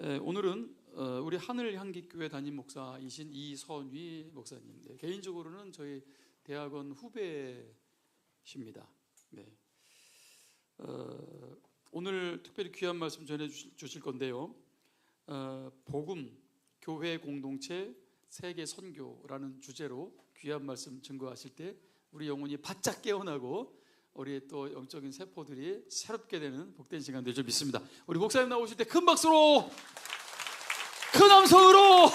오늘은 우리 하늘향기교회 담임 목사이신 이선휘 목사님, 개인적으로는 저희 대학원 후배십니다. 오늘 특별히 귀한 말씀 전해 주실 건데요, 복음, 교회 공동체, 세계 선교라는 주제로 귀한 말씀 증거하실 때 우리 영혼이 바짝 깨어나고 우리의 또 영적인 세포들이 새롭게 되는 복된 시간 될 줄 믿습니다. 우리 목사님 나오실 때 큰 박수로, 큰 함성으로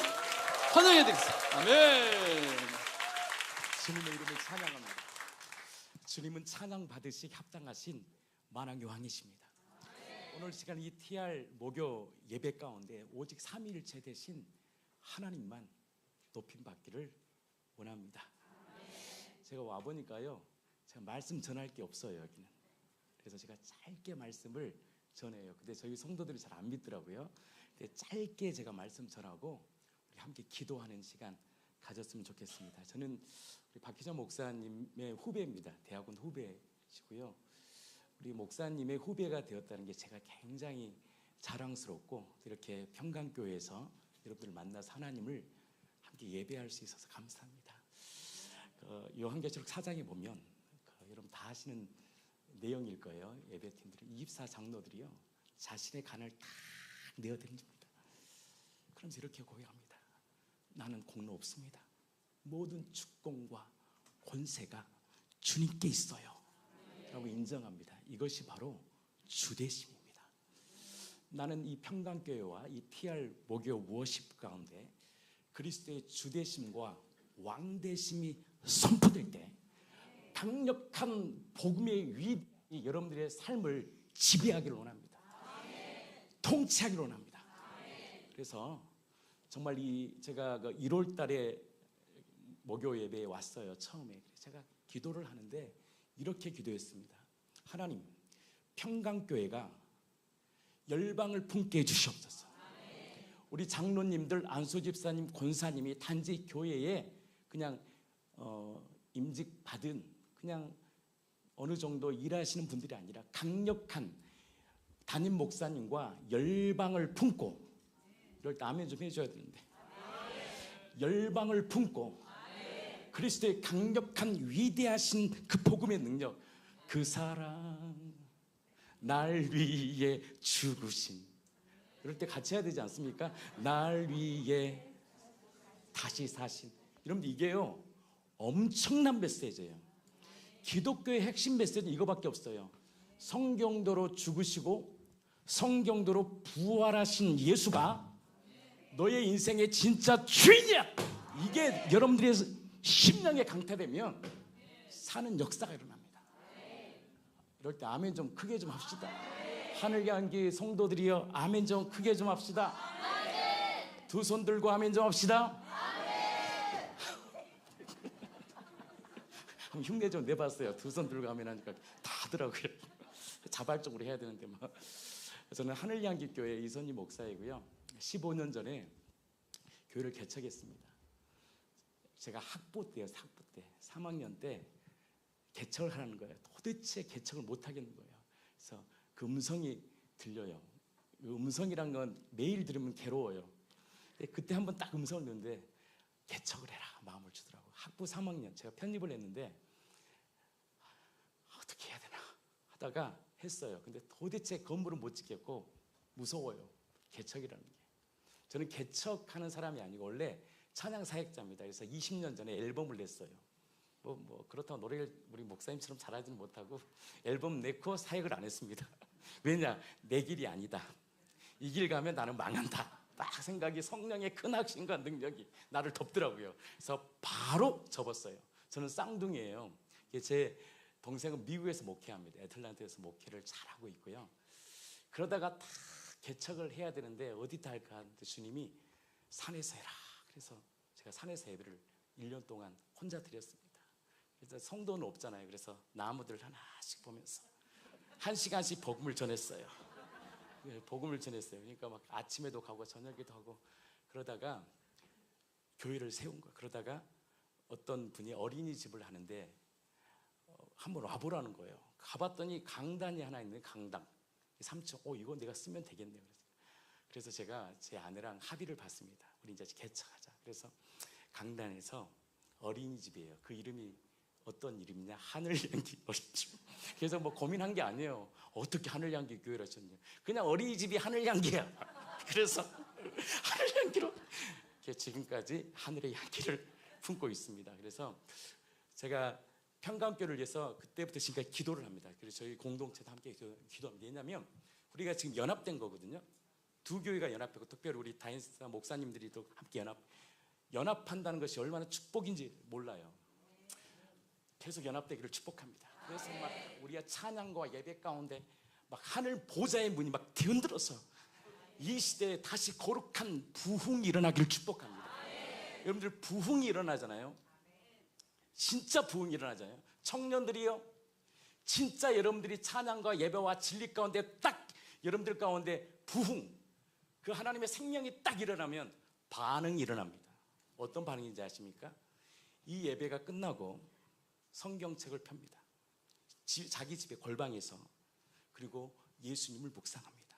환영해 드리겠습니다. 아멘. 주님의 이름을 찬양합니다. 주님은 찬양 받으시 합당하신 만왕의 왕이십니다. 오늘 시간 이 TR 목요 예배 가운데 오직 삼위일체 되신 하나님만 높임 받기를 원합니다. 제가 와보니까요, 제가 말씀 전할 게 없어요, 여기는. 그래서 제가 짧게 말씀을 전해요. 근데 저희 성도들이 잘 안 믿더라고요. 근데 짧게 제가 말씀 전하고 우리 함께 기도하는 시간 가졌으면 좋겠습니다. 저는 우리 박희정 목사님의 후배입니다. 대학원 후배시고요. 우리 목사님의 후배가 되었다는 게 제가 굉장히 자랑스럽고, 이렇게 평강교회에서 여러분들을 만나서 하나님을 함께 예배할 수 있어서 감사합니다. 요한계시록 4장에 보면 여러분 다 아시는 내용일 거예요. 예배팀들이 24장로들이요, 자신의 간을 다 내어던집니다. 그러면서 이렇게 고백합니다. 나는 공로 없습니다. 모든 축복과 권세가 주님께 있어요 라고 인정합니다. 이것이 바로 주되심입니다. 나는 이 평강교회와 이 TR 목요 워십 가운데 그리스도의 주되심과 왕되심이 선포될 때 강력한 복음의 위이 여러분들의 삶을 지배하기를 원합니다. 통치하기를 원합니다. 그래서 정말 제가 1월 달에 목요 예배에 왔어요. 처음에 제가 기도를 하는데 이렇게 기도했습니다. 하나님, 평강교회가 열방을 품게 해주시옵소서. 우리 장로님들, 안수 집사님, 권사님이 단지 교회에 그냥 임직 받은 그냥 어느 정도 일하시는 분들이 아니라 강력한 담임 목사님과 열방을 품고, 이럴 때 아멘 좀 해줘야 되는데, 열방을 품고 그리스도의 강력한 위대하신 그 복음의 능력, 그 사랑 날 위해 죽으신, 이럴 때 같이 해야 되지 않습니까? 날 위해 다시 사신. 여러분들 이게요 엄청난 메시지예요. 기독교의 핵심 메시지는 이거밖에 없어요. 성경대로 죽으시고 성경대로 부활하신 예수가 너의 인생의 진짜 주인이야. 이게 여러분들의 심령에 강타되면 사는 역사가 일어납니다. 이럴 때 아멘 좀 크게 좀 합시다. 하늘향기 성도들이여 아멘 좀 크게 좀 합시다. 두 손 들고 아멘 좀 합시다. 흉내 좀 내봤어요. 두 손 들고 아멘 하니까 다 하더라고요. 자발적으로 해야 되는데 뭐. 저는 하늘향기 교회 이선희 목사이고요. 15년 전에 교회를 개척했습니다. 제가 학부 때요, 학부 때 3학년 때 개척을 하라는 거예요. 도대체 개척을 못 하겠는 거예요. 그래서 그 음성이 들려요. 그 음성이란 건 매일 들으면 괴로워요. 그때 한번 딱 음성을 듣는데 개척을 해라 마음을 주더라고요. 학부 3학년 제가 편입을 했는데 어떻게 해야 되나 하다가 했어요. 근데 도대체 건물은 못 짓겠고 무서워요. 개척이라는 게. 저는 개척하는 사람이 아니고 원래 찬양 사역자입니다. 그래서 20년 전에 앨범을 냈어요. 뭐 그렇다고 노래를 우리 목사님처럼 잘하지는 못하고 앨범 내고 사역을 안 했습니다. 왜냐? 내 길이 아니다. 이 길 가면 나는 망한다. 딱 생각이, 성령의 큰 확신과 능력이 나를 덮더라고요. 그래서 바로 접었어요. 저는 쌍둥이에요. 제 동생은 미국에서 목회합니다. 애틀랜타에서 목회를 잘하고 있고요. 그러다가 다 개척을 해야 되는데 어디다 할까 하는데 주님이 산에서 해라. 그래서 제가 산에서 예배를 1년 동안 혼자 드렸습니다. 그래서 성도는 없잖아요. 그래서 나무들 하나씩 보면서 1시간씩 복음을 전했어요. 복음을 전했어요. 그러니까 막 아침에도 가고 저녁에도 하고 그러다가 교회를 세운 거예요. 그러다가 어떤 분이 어린이집을 하는데 한번 와보라는 거예요. 가봤더니 강단이 하나 있는 강당 3층. 이거 내가 쓰면 되겠네요. 그래서 제가 제 아내랑 합의를 봤습니다. 우리 이제 개척하자. 그래서 강단에서 어린이집이에요. 그 이름이 어떤 이름이냐? 하늘향기 어린이집. 그래서 뭐 고민한 게 아니에요. 어떻게 하늘향기 교회를 하셨냐? 그냥 어린이집이 하늘향기야. 그래서 하늘향기로 지금까지 하늘의 향기를 품고 있습니다. 그래서 제가 평강교회를 위해서 그때부터 지금까지 기도를 합니다. 그래서 저희 공동체도 함께 기도합니다. 왜냐하면 우리가 지금 연합된 거거든요. 두 교회가 연합되고 특별히 우리 다인사 목사님들이 또 함께 연합한다는 것이 얼마나 축복인지 몰라요. 계속 연합되기를 축복합니다. 그래서 막 우리가 찬양과 예배 가운데 막 하늘 보좌의 문이 막 흔들어서 이 시대에 다시 거룩한 부흥이 일어나기를 축복합니다. 여러분들 부흥이 일어나잖아요. 진짜 부흥이 일어나잖아요. 청년들이요, 진짜 여러분들이 찬양과 예배와 진리 가운데 딱 여러분들 가운데 부흥, 그 하나님의 생명이 딱 일어나면 반응이 일어납니다. 어떤 반응인지 아십니까? 이 예배가 끝나고 성경책을 펴니다. 자기 집에 골방에서. 그리고 예수님을 묵상합니다.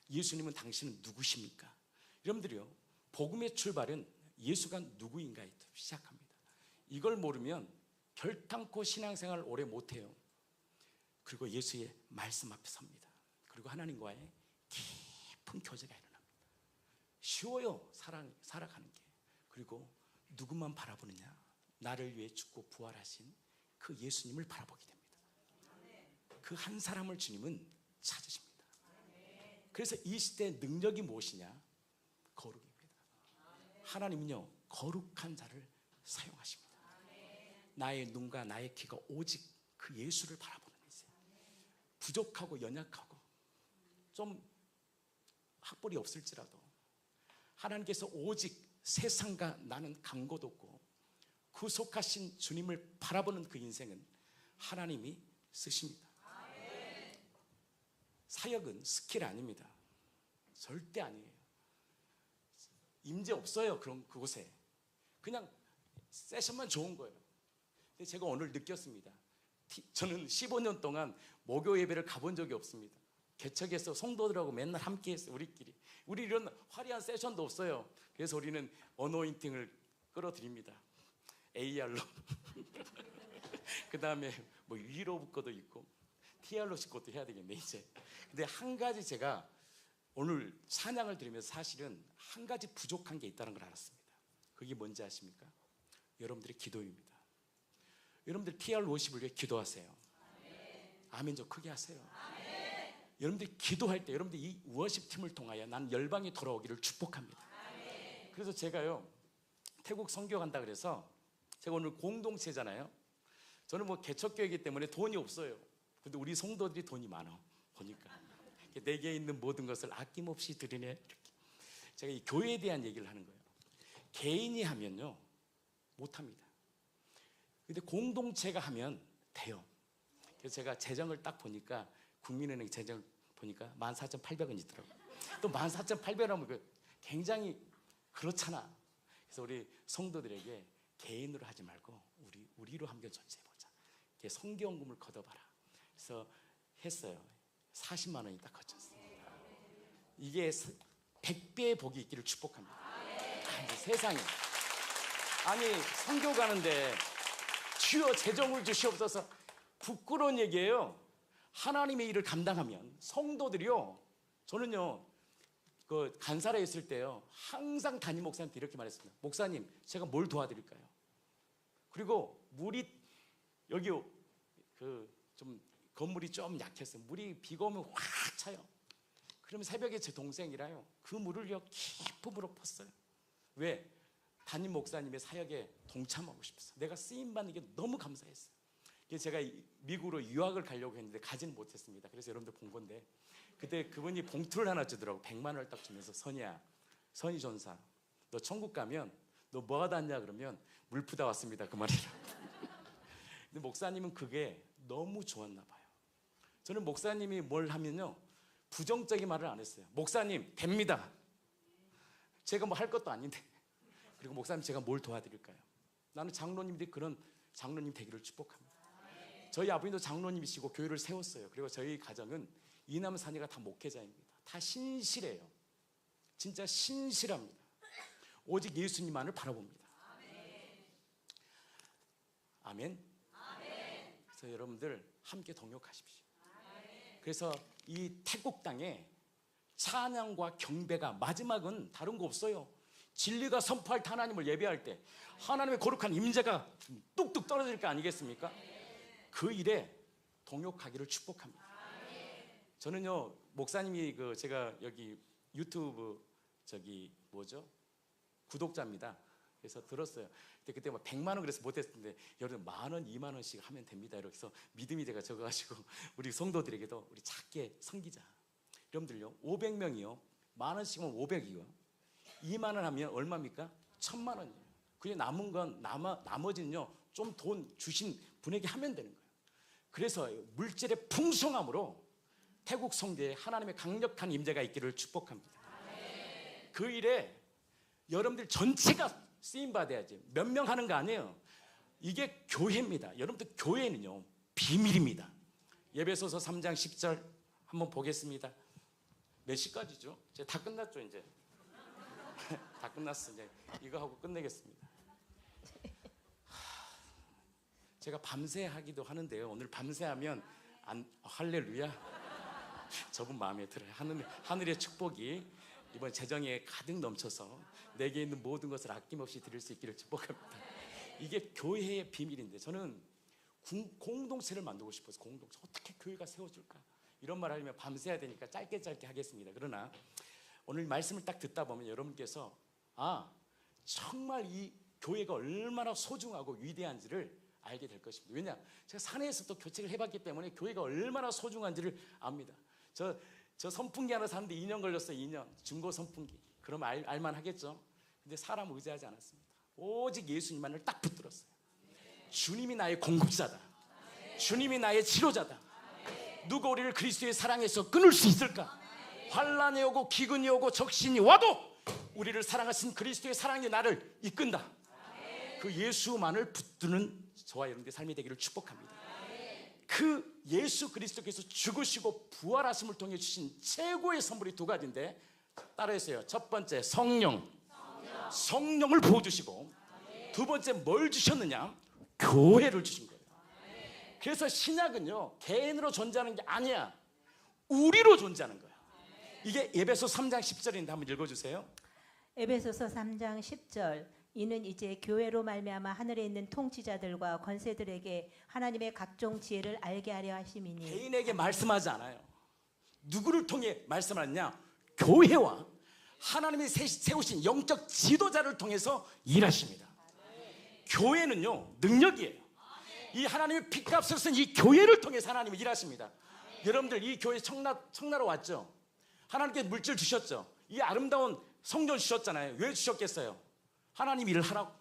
예수님은 당신은 누구십니까? 여러분들이요, 복음의 출발은 예수가 누구인가에 시작합니다. 이걸 모르면 결단코 신앙생활을 오래 못해요. 그리고 예수의 말씀 앞에 섭니다. 그리고 하나님과의 깊은 교제가 일어납니다. 쉬워요, 살아가는 게. 그리고 누구만 바라보느냐? 나를 위해 죽고 부활하신 그 예수님을 바라보게 됩니다. 그 한 사람을 주님은 찾으십니다. 그래서 이 시대의 능력이 무엇이냐? 거룩입니다. 하나님은요, 거룩한 자를 사용하십니다. 나의 눈과 나의 귀가 오직 그 예수를 바라보는 이제 부족하고 연약하고 좀 학벌이 없을지라도 하나님께서 오직 세상과 나는 감곳 없고 구속하신 주님을 바라보는 그 인생은 하나님이 쓰십니다. 사역은 스킬 아닙니다. 절대 아니에요. 임재 없어요. 그런 그곳에 그냥 세션만 좋은 거예요. 근데 제가 오늘 느꼈습니다. 저는 15년 동안 목요 예배를 가본 적이 없습니다. 개척해서 성도들하고 맨날 함께 했어요. 우리 이런 화려한 세션도 없어요. 그래서 우리는 어노인팅을 끌어드립니다. AR로 그 다음에 뭐 위로브 거도 있고 TR로식 것도 해야 되겠네 이제. 근데 한 가지 제가 오늘 찬양을 들으면서 사실은 한 가지 부족한 게 있다는 걸 알았습니다. 그게 뭔지 아십니까? 여러분들의 기도입니다. 여러분들 TR 워십을 위해 기도하세요. 아멘 좀 크게 하세요. 여러분들이 기도할 때 여러분들 이 워십 팀을 통하여 난 열방이 돌아오기를 축복합니다. 그래서 제가요, 태국 선교 간다 그래서 제가 오늘 공동체잖아요. 저는 뭐 개척교회이기 때문에 돈이 없어요. 근데 우리 성도들이 돈이 많아 보니까 내게 있는 모든 것을 아낌없이 드리네. 이렇게 제가 이 교회에 대한 얘기를 하는 거예요. 개인이 하면요 못합니다. 근데 공동체가 하면 돼요. 그래서 제가 재정을 딱 보니까 국민은행 재정을 보니까 14,800원 있더라고요. 또 14,800원 하면 굉장히 그렇잖아. 그래서 우리 성도들에게 개인으로 하지 말고 우리로 한번 전체해보자. 성경금을 걷어봐라. 그래서 했어요. 40만 원이 딱 거쳤습니다. 이게 100배의 복이 있기를 축복합니다. 아니, 세상에. 아니 선교 가는데 주여 재정을 주시옵소서. 부끄러운 얘기예요. 하나님의 일을 감당하면 성도들이요, 저는요 그 간사라에 있을 때요 항상 담임 목사님한테 이렇게 말했습니다. 목사님 제가 뭘 도와드릴까요? 그리고 물이 여기 그 좀 건물이 좀 약했어요. 물이 비가 오면 확 차요. 그러면 새벽에 제 동생이라요 그 물을요 기쁨으로 펐어요. 왜? 담임 목사님의 사역에 동참하고 싶었어요. 내가 쓰임받는 게 너무 감사했어요. 그래서 제가 미국으로 유학을 가려고 했는데 가지는 못했습니다. 그래서 여러분들 본 건데 그때 그분이 봉투를 하나 주더라고. 100만 원을 딱 주면서 선이야, 선이 전사 너 천국 가면 너 뭐 하다 왔냐 그러면 물 푸다 왔습니다 그 말이라고. 근데 목사님은 그게 너무 좋았나 봐요. 저는 목사님이 뭘 하면요 부정적인 말을 안 했어요. 목사님 됩니다. 제가 뭐 할 것도 아닌데. 그리고 목사님 제가 뭘 도와드릴까요? 나는 장로님들이 그런 장로님 되기를 축복합니다. 저희 아버님도 장로님이시고 교회를 세웠어요. 그리고 저희 가정은 이남 사녀가 다 목회자입니다. 다 신실해요. 진짜 신실합니다. 오직 예수님만을 바라봅니다. 아멘. 그래서 여러분들 함께 동역하십시오. 그래서 이 태국 땅에 찬양과 경배가 마지막은 다른 거 없어요. 진리가 선포할 때 하나님을 예배할 때 하나님의 거룩한 임재가 뚝뚝 떨어질 거 아니겠습니까? 그 일에 동역하기를 축복합니다. 저는요, 목사님이 제가 여기 유튜브 구독자입니다. 그래서 들었어요. 그때 100만 원 그래서 못했는데 여러분 10,000원, 2만 원씩 하면 됩니다. 이렇게 해서 믿음이 제가 적어가지고 우리 성도들에게도 우리 작게 섬기자. 여러분들요, 500명이요, 10,000원씩이면 500이요. 2만 원 하면 얼마입니까? 1,000만 원이에요. 그냥 남은 건 나머지는요 좀 돈 주신 분에게 하면 되는 거예요. 그래서 물질의 풍성함으로 태국 성교에 하나님의 강력한 임재가 있기를 축복합니다. 그 일에 여러분들 전체가 쓰임 받아야지. 몇 명 하는 거 아니에요. 이게 교회입니다. 여러분들 교회는요 비밀입니다. 에베소서 3장 10절 한번 보겠습니다. 몇 시까지죠? 이제 다 끝났죠. 이제 다 끝났어. 이제 이거 하고 끝내겠습니다. 제가 밤새 하기도 하는데요, 오늘 밤새 하면 할렐루야, 저분 마음에 들어요. 하늘의 축복이 이번 재정에 가득 넘쳐서 내게 있는 모든 것을 아낌없이 드릴 수 있기를 축복합니다. 이게 교회의 비밀인데, 저는 공동체를 만들고 싶어서 공동체 어떻게 교회가 세워질까 이런 말 하려면 밤새야 되니까 짧게 하겠습니다. 그러나 오늘 말씀을 딱 듣다 보면 여러분께서 정말 이 교회가 얼마나 소중하고 위대한지를 알게 될 것입니다. 왜냐? 제가 산에서 또 교체를 해봤기 때문에 교회가 얼마나 소중한지를 압니다. 저 선풍기 하나 사는데 2년 걸렸어요. 2년 중고 선풍기. 그럼 알만 하겠죠. 근데 사람 의지하지 않았습니다. 오직 예수님만을 딱 붙들었어요. 주님이 나의 공급자다. 주님이 나의 치료자다. 누가 우리를 그리스도의 사랑에서 끊을 수 있을까? 환난이 오고 기근이 오고 적신이 와도 우리를 사랑하신 그리스도의 사랑이 나를 이끈다. 그 예수만을 붙드는 저와 여러분들의 삶이 되기를 축복합니다. 그 예수 그리스도께서 죽으시고 부활하심을 통해 주신 최고의 선물이 두 가지인데, 따라해서요. 첫 번째 성령을 부어주시고, 두 번째 뭘 주셨느냐? 교회를 주신 거예요. 그래서 신약은요 개인으로 존재하는 게 아니야, 우리로 존재하는 거야. 이게 에베소 3장 10절인데 한번 읽어주세요. 에베소서 3장 10절. 이는 이제 교회로 말미암아 하늘에 있는 통치자들과 권세들에게 하나님의 각종 지혜를 알게 하려 하심이니. 개인에게 말씀하지 않아요. 누구를 통해 말씀하느냐? 교회와 하나님이 세우신 영적 지도자를 통해서 일하십니다. 교회는요 능력이에요. 이 하나님의 핏값을 쓴 이 교회를 통해서 하나님이 일하십니다. 여러분들 이 교회 청나로 왔죠? 하나님께 물질 주셨죠? 이 아름다운 성전 주셨잖아요. 왜 주셨겠어요? 하나님 일을 하라고.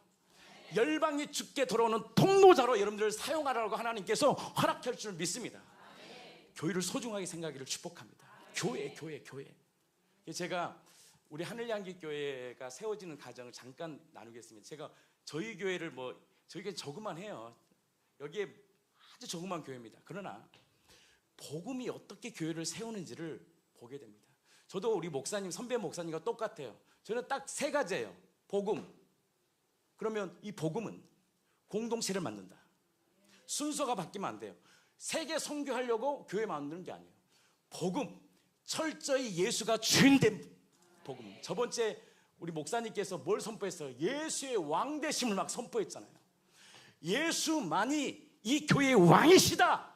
열방이 죽게 돌아오는 통로자로 여러분들을 사용하라고 하나님께서 허락할 줄 믿습니다. 교회를 소중하게 생각하기를 축복합니다. 교회. 제가 우리 하늘향기교회가 세워지는 과정을 잠깐 나누겠습니다. 제가 저희 교회를 저희 교회 조그만 해요. 여기에 아주 조그만 교회입니다. 그러나 복음이 어떻게 교회를 세우는지를 보게 됩니다. 저도 우리 목사님, 선배 목사님과 똑같아요. 저는 딱 세 가지예요. 복음. 그러면 이 복음은 공동체를 만든다. 순서가 바뀌면 안 돼요. 세계 선교하려고 교회 만드는 게 아니에요. 복음, 철저히 예수가 주인된 복음. 저번째 우리 목사님께서 뭘 선포했어요? 예수의 왕되심을 막 선포했잖아요. 예수만이 이 교회의 왕이시다.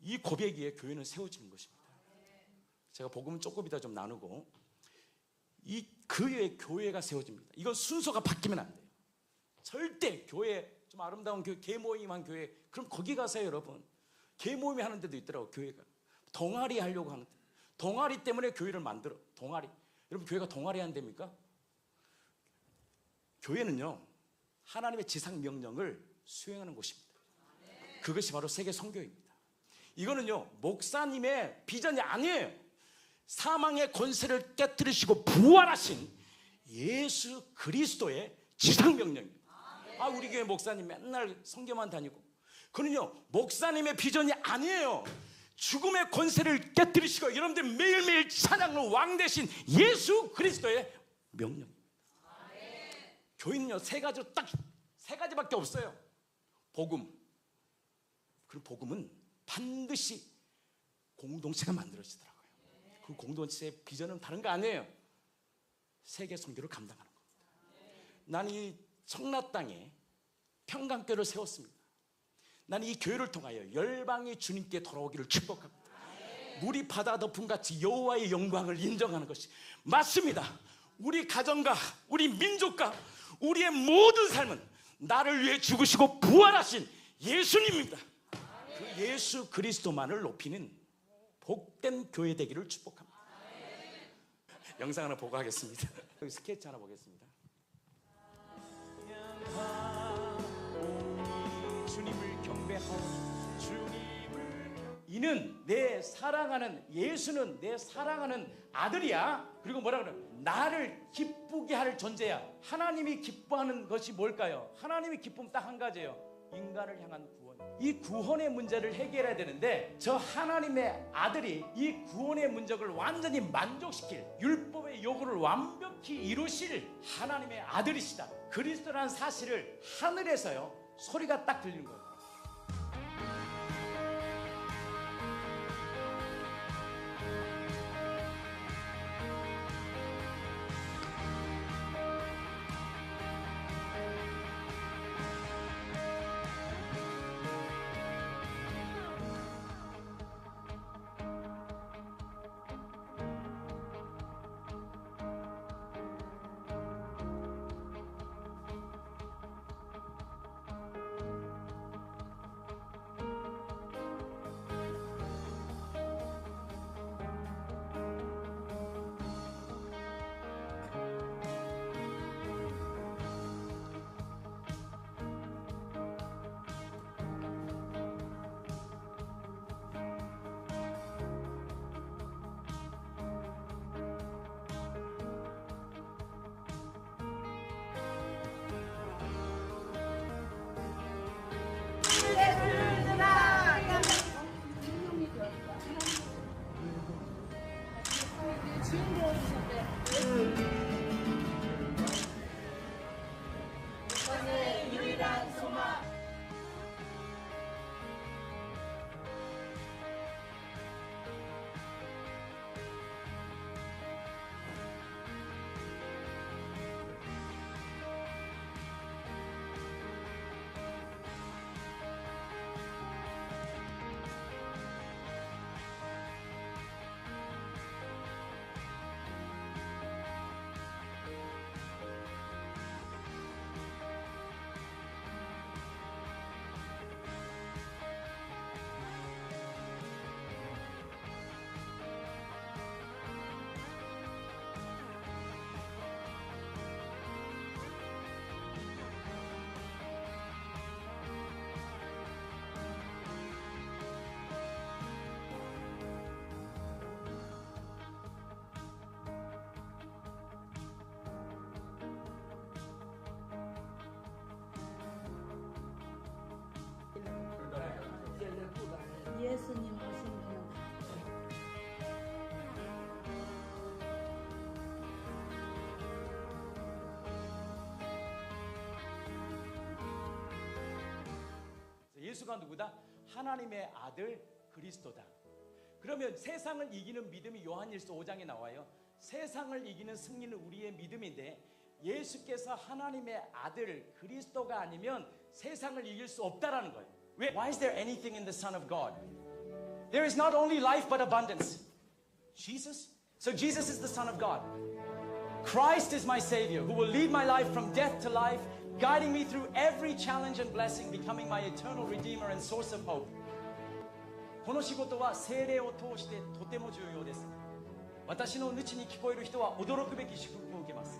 이 고백에 교회는 세워지는 것입니다. 제가 복음은 조금 이따 좀 나누고, 이 그의 교회가 세워집니다. 이건 순서가 바뀌면 안 돼요. 절대 교회, 좀 아름다운 교회, 개모임한 교회, 그럼 거기 가세요. 여러분, 개모임이 하는 데도 있더라고. 교회가 동아리 하려고 하는데, 동아리 때문에 교회를 만들어. 동아리. 여러분, 교회가 동아리 한답니까? 교회는요 하나님의 지상 명령을 수행하는 곳입니다. 그것이 바로 세계 선교입니다. 이거는요 목사님의 비전이 아니에요. 사망의 권세를 깨뜨리시고 부활하신 예수 그리스도의 지상 명령입니다. 우리 교회 목사님 맨날 선교만 다니고, 그는요 목사님의 비전이 아니에요. 죽음의 권세를 깨뜨리시고 여러분들 매일매일 찬양하는 왕 대신 예수 그리스도의 명령. 교회는요 세 가지밖에 없어요. 복음. 그리고 복음은 반드시 공동체가 만들어지더라고요. 그 공동체의 비전은 다른 거 아니에요. 세계 선교를 감당하는 겁니다. 나는 이 청라 땅에 평강교회를 세웠습니다. 나는 이 교회를 통하여 열방이 주님께 돌아오기를 축복합니다. 물이 바다 덮음같이 여호와의 영광을 인정하는 것이 맞습니다. 우리 가정과 우리 민족과 우리의 모든 삶은 나를 위해 죽으시고 부활하신 예수님입니다. 그 예수 그리스도만을 높이는 복된 교회 되기를 축복합니다. 영상 하나 보고 하겠습니다. 여기 스케치 하나 보겠습니다. 주님을 경배하오니 이는 내 사랑하는 예수는 내 사랑하는 아들이야. 그리고 뭐라 그래? 나를 기쁘게 할 존재야. 하나님이 기뻐하는 것이 뭘까요? 하나님이 기쁨 딱 한 가지예요. 인간을 향한 구원. 이 구원의 문제를 해결해야 되는데 저 하나님의 아들이 이 구원의 문제를 완전히 만족시킬 율법의 요구를 완벽히 이루실 하나님의 아들이시다. 그리스도라는 사실을 하늘에서요 소리가 딱 들리는 거예요. 예수님 오시면 예수가 누구다? 하나님의 아들 그리스도다. 그러면 세상을 이기는 믿음이 요한일서 5장에 나와요. 세상을 이기는 승리는 우리의 믿음인데 예수께서 하나님의 아들 그리스도가 아니면 세상을 이길 수 없다라는 거예요. 왜? Why is there anything in the Son of God? There is not only life but abundance. Jesus? So Jesus is the Son of God. Christ is my Savior who will lead my life from death to life, guiding me through every challenge and blessing, becoming my eternal Redeemer and source of hope. この仕事は聖霊を通してとても重要です。私の無知に聞こえる人は驚くべき祝福を受けます。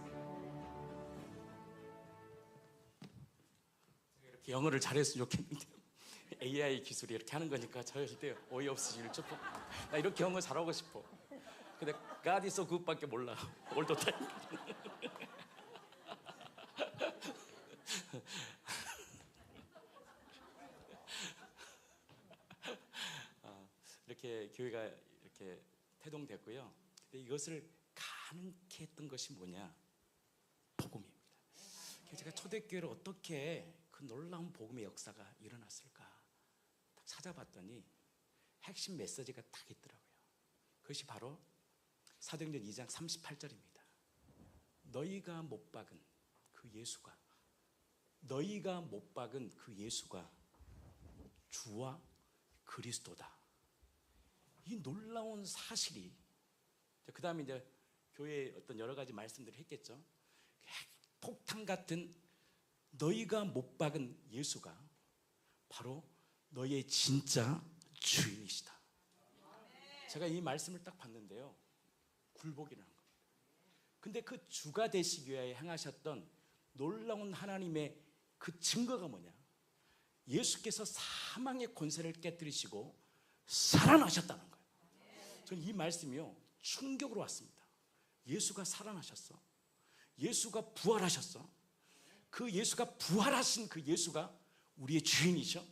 이렇게 영어를 잘했으면 좋겠는데 AI 기술이 이렇게 하는 거니까 절대 어이없으시길 축복. 나 이렇게 영어 잘하고 싶어. 근데 God is so good밖에 몰라. all the time. 이렇게 이렇게 교회가 이렇게 태동됐고요. 근데 이것을 가능케 했던 것이 뭐냐? 복음입니다. 그래서 제가 초대교회를 어떻게 그 놀라운 복음의 역사가 일어났을까 딱 찾아봤더니 핵심 메시지가 딱 있더라고요. 그것이 바로 사도행전 2장 38절입니다. 너희가 못 박은 그 예수가, 너희가 못 박은 그 예수가 주와 그리스도다. 이 놀라운 사실이, 그 다음에 이제 교회에 어떤 여러 가지 말씀들을 했겠죠. 폭탄 같은 너희가 못 박은 예수가 바로 너희의 진짜 주인이시다. 제가 이 말씀을 딱 봤는데요, 굴복이라는 겁니다. 근데 그 주가 되시기 위하여 행하셨던 놀라운 하나님의 그 증거가 뭐냐? 예수께서 사망의 권세를 깨뜨리시고 살아나셨다는 거예요. 저는 이 말씀이요, 충격으로 왔습니다. 예수가 살아나셨어. 예수가 부활하셨어. 그 예수가 부활하신 그 예수가 우리의 주인이셔.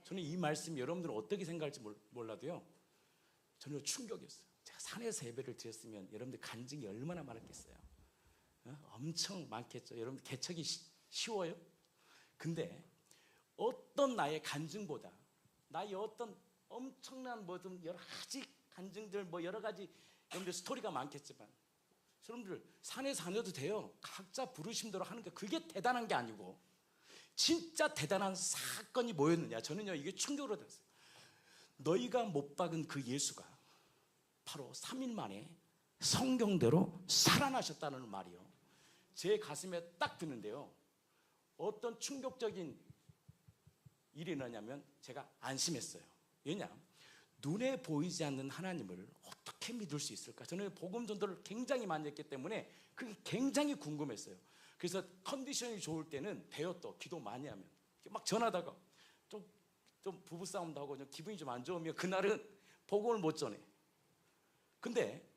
저는 이 말씀 여러분들은 어떻게 생각할지 몰라도요, 저는 충격이었어요. 제가 산에서 예배를 드렸으면 여러분들 간증이 얼마나 많았겠어요. 엄청 많겠죠. 여러분들 개척이 쉬워요? 근데 어떤 나의 간증보다 나의 어떤 엄청난 뭐든 여러 가지 간증들, 뭐 여러 가지 여러분들 스토리가 많겠지만, 여러분들 산에 다녀도 돼요. 각자 부르심대로 하는 게 그게 대단한 게 아니고 진짜 대단한 사건이 뭐였느냐? 저는요, 이게 충격으로 됐어요. 너희가 못 박은 그 예수가 바로 3일 만에 성경대로 살아나셨다는 말이요, 제 가슴에 딱 드는데요, 어떤 충격적인 일이 일어나냐면 제가 안심했어요. 왜냐? 눈에 보이지 않는 하나님을 어떻게 믿을 수 있을까? 저는 복음 전도를 굉장히 많이 했기 때문에 그게 굉장히 궁금했어요. 그래서 컨디션이 좋을 때는 돼요. 또 기도 많이 하면 막 전하다가 좀 부부싸움도 하고 좀 기분이 좀 안 좋으면 그날은 복음을 못 전해. 근데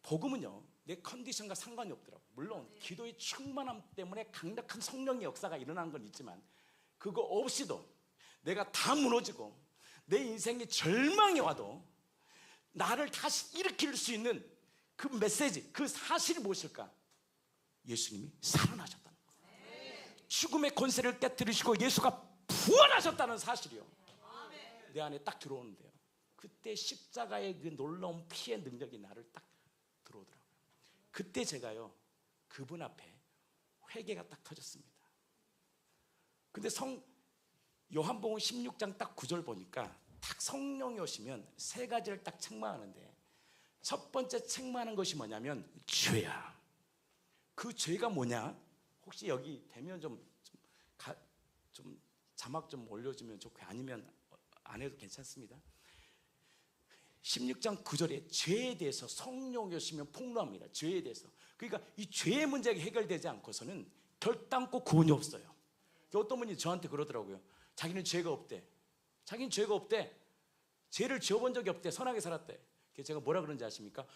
복음은요, 내 컨디션과 상관이 없더라고요. 물론 기도의 충만함 때문에 강력한 성령의 역사가 일어나는 건 있지만, 그거 없이도 내가 다 무너지고 내 인생에 절망이 와도 나를 다시 일으킬 수 있는 그 메시지, 그 사실이 무엇일까? 예수님이 살아나셨다는 거예요. 죽음의 권세를 깨뜨리시고 예수가 부활하셨다는 사실이요, 내 안에 딱 들어오는데요, 그때 십자가의 그 놀라운 피의 능력이 나를 딱 들어오더라고요. 그때 제가요, 그분 앞에 회개가 딱 터졌습니다. 근데 요한복음 16장 딱 9절 보니까 딱 성령이 오시면 세 가지를 딱 책망하는데, 첫 번째 책망하는 것이 뭐냐면 죄야. 그 죄가 뭐냐? 혹시 여기 되면 좀 자막 좀 올려주면 좋고, 아니면 안 해도 괜찮습니다. 16장 9절에 죄에 대해서 성령이 오시면 폭로합니다. 죄에 대해서. 그러니까 이 죄의 문제가 해결되지 않고서는 결단코 구원이 없어요. 어떤 분이 저한테 그러더라고요. 자기는 죄가 없대. 자기는 죄가 없대. 죄를 지어본 적이 없대. 선하게 살았대. 그래서 제가 뭐라 그런지 아십니까?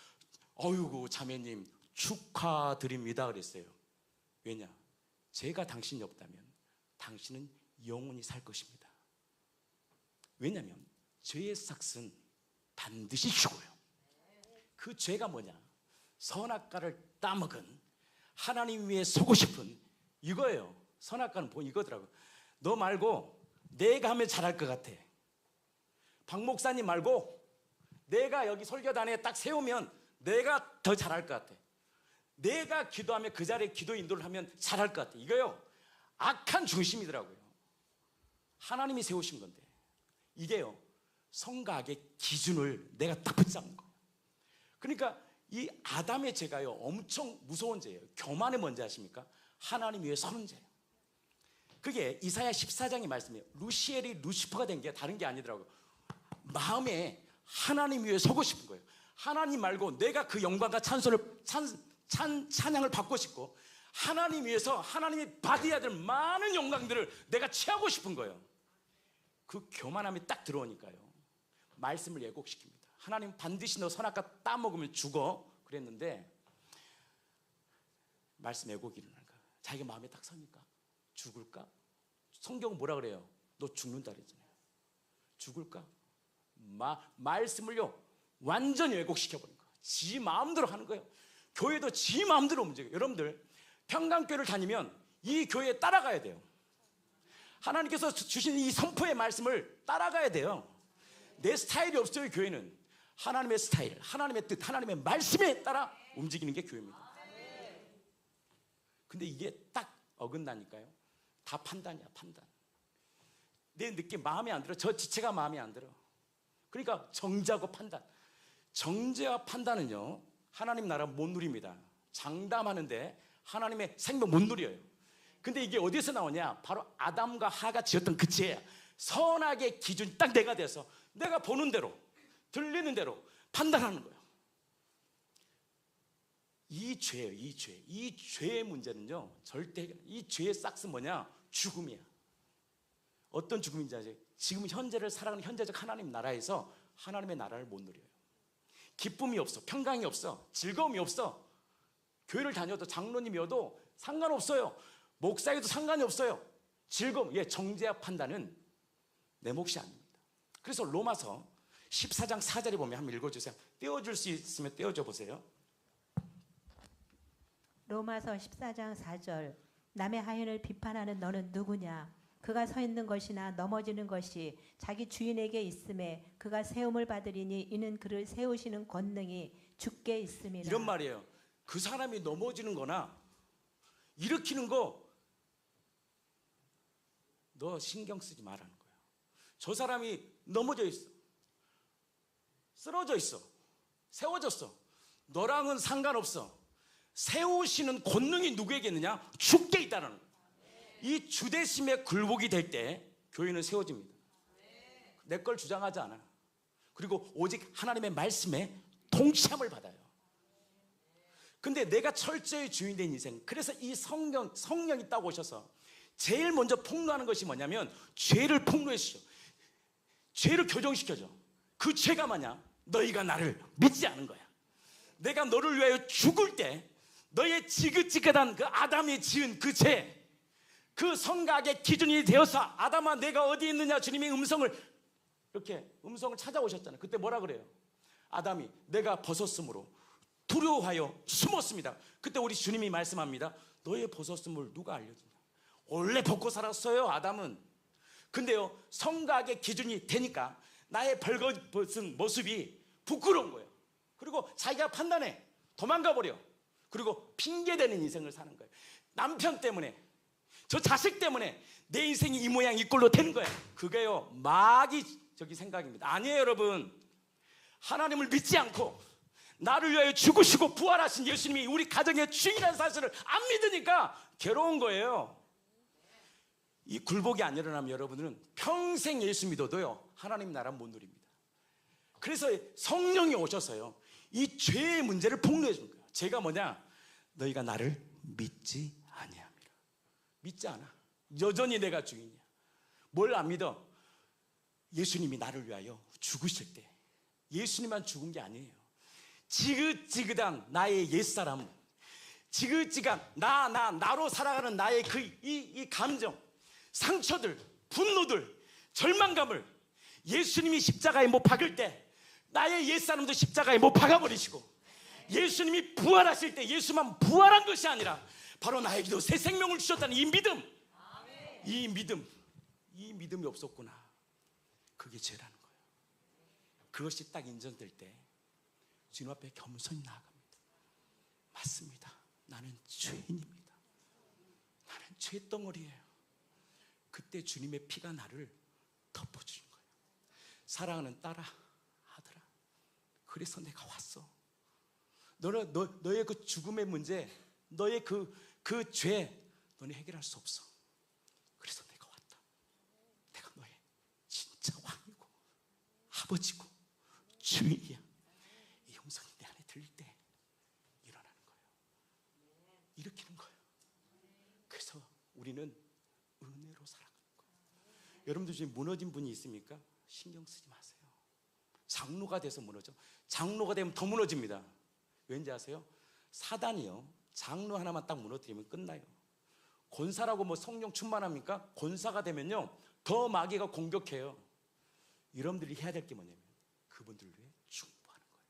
어이구 자매님 축하드립니다 그랬어요. 왜냐? 죄가 당신이 없다면 당신은 영원히 살 것입니다. 왜냐하면 죄의 삭은 반드시 죽어요. 그 죄가 뭐냐? 선악과를 따먹은, 하나님 위에 서고 싶은 이거예요. 선악과는 이거더라고요. 너 말고 내가 하면 잘할 것 같아. 박 목사님 말고 내가 여기 설교단에 딱 세우면 내가 더 잘할 것 같아. 내가 기도하면 그 자리에 기도 인도를 하면 잘할 것 같아. 이거요, 악한 중심이더라고요. 하나님이 세우신 건데 이게요, 성과 악의 기준을 내가 딱 붙잡는 거예요. 그러니까 이 아담의 죄가요, 엄청 무서운 죄예요. 교만의 뭔지 아십니까? 하나님 위에 서는 죄예요. 그게 이사야 14장의 말씀이에요. 루시엘이 루시퍼가 된 게 다른 게 아니더라고요. 마음에 하나님 위에 서고 싶은 거예요. 하나님 말고 내가 그 영광과 찬양을 받고 싶고, 하나님 위해서 하나님이 받아야 될 많은 영광들을 내가 취하고 싶은 거예요. 그 교만함이 딱 들어오니까요, 말씀을 예곡시킵니다. 하나님 반드시 너 선악과 따먹으면 죽어 그랬는데, 말씀 예곡이 일어나는 거야. 자기가 마음에 딱 서니까 죽을까? 성경은 뭐라 그래요? 너 죽는다 그랬잖아요. 죽을까? 말씀을요 완전히 왜곡시켜버린 거예요. 지 마음대로 하는 거예요. 교회도 지 마음대로 움직여요. 여러분들 평강교회를 다니면 이 교회에 따라가야 돼요. 하나님께서 주신 이 선포의 말씀을 따라가야 돼요. 내 스타일이 없어요. 교회는 하나님의 스타일, 하나님의 뜻, 하나님의 말씀에 따라 움직이는 게 교회입니다. 근데 이게 딱 어긋나니까요, 다 판단이야. 판단. 내 느낌 마음에 안 들어. 저 지체가 마음에 안 들어. 그러니까 정죄하고 판단. 정죄와 판단은요 하나님 나라 못 누립니다. 장담하는데 하나님의 생명 못 누려요. 근데 이게 어디서 나오냐? 바로 아담과 하가 지었던 그 죄야. 선악의 기준이 딱 내가 돼서 내가 보는 대로 들리는 대로 판단하는 거예요. 이 죄예요. 이 죄. 이 죄의 문제는요 절대 해결. 이 죄의 싹스 뭐냐? 죽음이야. 어떤 죽음인지 아세요? 지금 현재를 살아가는 현재적 하나님 나라에서 하나님의 나라를 못 누려요. 기쁨이 없어. 평강이 없어. 즐거움이 없어. 교회를 다녀도 장로님이어도 상관없어요. 목사에도 상관이 없어요. 즐거움, 정죄와 판단은 내 몫이 아닙니다. 그래서 로마서 14장 4절에 보면 한번 읽어주세요. 떼어줄 수 있으면 떼어줘 보세요. 로마서 14장 4절. 남의 하인을 비판하는 너는 누구냐? 그가 서 있는 것이나 넘어지는 것이 자기 주인에게 있음에 그가 세움을 받으리니 이는 그를 세우시는 권능이 주께 있음이라. 이런 말이에요. 그 사람이 넘어지는 거나 일으키는 거 너 신경 쓰지 말라는 거예요. 저 사람이 넘어져 있어, 쓰러져 있어, 세워졌어, 너랑은 상관없어. 세우시는 권능이 누구에게 있느냐? 주께 있다는 거예요. 이 주대심에 굴복이 될 때 교회는 세워집니다. 내 걸 주장하지 않아. 그리고 오직 하나님의 말씀에 통치함을 받아요. 근데 내가 철저히 주인된 인생, 그래서 이 성령이 딱 오셔서 제일 먼저 폭로하는 것이 뭐냐면 죄를 폭로해주죠. 죄를 교정시켜줘. 그 죄가 뭐냐? 너희가 나를 믿지 않은 거야. 내가 너를 위하여 죽을 때 너의 지긋지긋한 그 아담이 지은 그 죄, 그 성각의 기준이 되어서 아담아 내가 어디 있느냐? 주님이 이렇게 음성을 찾아오셨잖아요. 그때 뭐라 그래요? 아담이 내가 벗었으므로 두려워하여 숨었습니다. 그때 우리 주님이 말씀합니다. 너의 벗었음을 누가 알려주냐? 원래 벗고 살았어요 아담은. 근데요 성각의 기준이 되니까 나의 벌거벗은 모습이 부끄러운 거예요. 그리고 자기가 판단해 도망가 버려. 그리고 핑계대는 인생을 사는 거예요. 남편 때문에, 저 자식 때문에 내 인생이 이 모양 이 꼴로 되는 거예요. 그게요 마귀적인 생각입니다. 아니에요 여러분. 하나님을 믿지 않고 나를 위하여 죽으시고 부활하신 예수님이 우리 가정의 주인이라는 사실을 안 믿으니까 괴로운 거예요. 이 굴복이 안 일어나면 여러분들은 평생 예수 믿어도요 하나님 나라 못 누립니다. 그래서 성령이 오셔서요 이 죄의 문제를 폭로해 주는 거예요. 죄가 뭐냐? 너희가 나를 믿지 아니함이라. 믿지 않아. 여전히 내가 주인이야. 뭘 안 믿어? 예수님이 나를 위하여 죽으실 때 예수님만 죽은 게 아니에요. 지긋지긋한 나의 옛사람, 지긋지긋한 나로 살아가는 나의 이 감정, 상처들, 분노들, 절망감을 예수님이 십자가에 못 박을 때 나의 옛사람도 십자가에 못 박아버리시고 예수님이 부활하실 때 예수만 부활한 것이 아니라 바로 나에게도 새 생명을 주셨다는 이 믿음, 이 믿음이 없었구나. 그게 죄라는 거예요. 그것이 딱 인정될 때 주님 앞에 겸손히 나아갑니다. 맞습니다. 나는 죄인입니다. 나는 죄덩어리예요. 그때 주님의 피가 나를 덮어주는 거예요. 사랑하는 딸아, 아들아, 그래서 내가 왔어. 너의 그 죽음의 문제, 너의 그 죄, 너는 해결할 수 없어. 그래서 내가 왔다. 내가 너의 진짜 왕이고 아버지고 주인이야. 이 음성이 내 안에 들릴 때 일어나는 거예요. 일으키는 거예요. 그래서 우리는 은혜로 살아가는 거예요. 여러분들 중에 무너진 분이 있습니까? 신경 쓰지 마세요. 장로가 돼서 무너져. 장로가 되면 더 무너집니다. 왠지 아세요? 사단이요 장로 하나만 딱 무너뜨리면 끝나요. 권사라고 뭐 성령 충만합니까? 권사가 되면요 더 마귀가 공격해요. 여러분들이 해야 될 게 뭐냐면 그분들 위해 충고하는 거예요.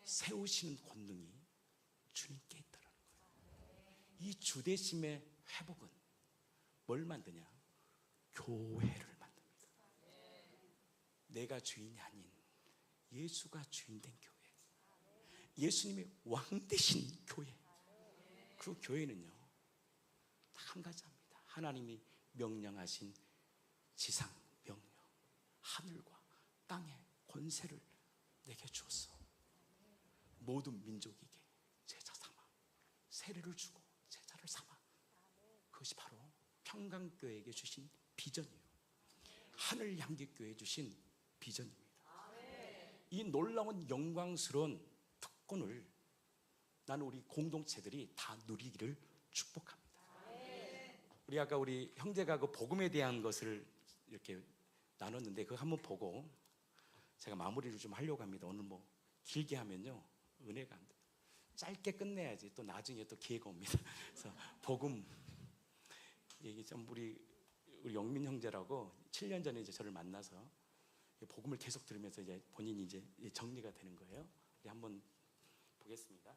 세우시는 권능이 주님께 있다는 거예요. 이 주대심의 회복은 뭘 만드냐? 교회를 만듭니다. 내가 주인이 아닌 예수가 주인 된 교회, 예수님이 왕 되신 교회. 그 교회는요 한 가지입니다. 하나님이 명령하신 지상 명령, 하늘과 땅의 권세를 내게 주었어. 모든 민족에게 제자 삼아 세례를 주고 제자를 삼아. 그것이 바로 평강교회에게 주신 비전이에요. 하늘 양기교회에 주신 비전입니다. 이 놀라운 영광스러운 특권을 나는 우리 공동체들이 다 누리기를 축복합니다. 우리 아까 우리 형제가 그 복음에 대한 것을 이렇게 나눴는데 그거 한번 보고 제가 마무리를 좀 하려고 합니다. 오늘 뭐 길게 하면요 은혜가 안 돼요. 짧게 끝내야지 또 나중에 또 기회가 옵니다. 그래서 복음 얘기 좀 우리 영민 형제라고 7년 전에 이제 저를 만나서 복음을 계속 들으면서 이제 본인이 이제 정리가 되는 거예요. 우리 한번 보겠습니다.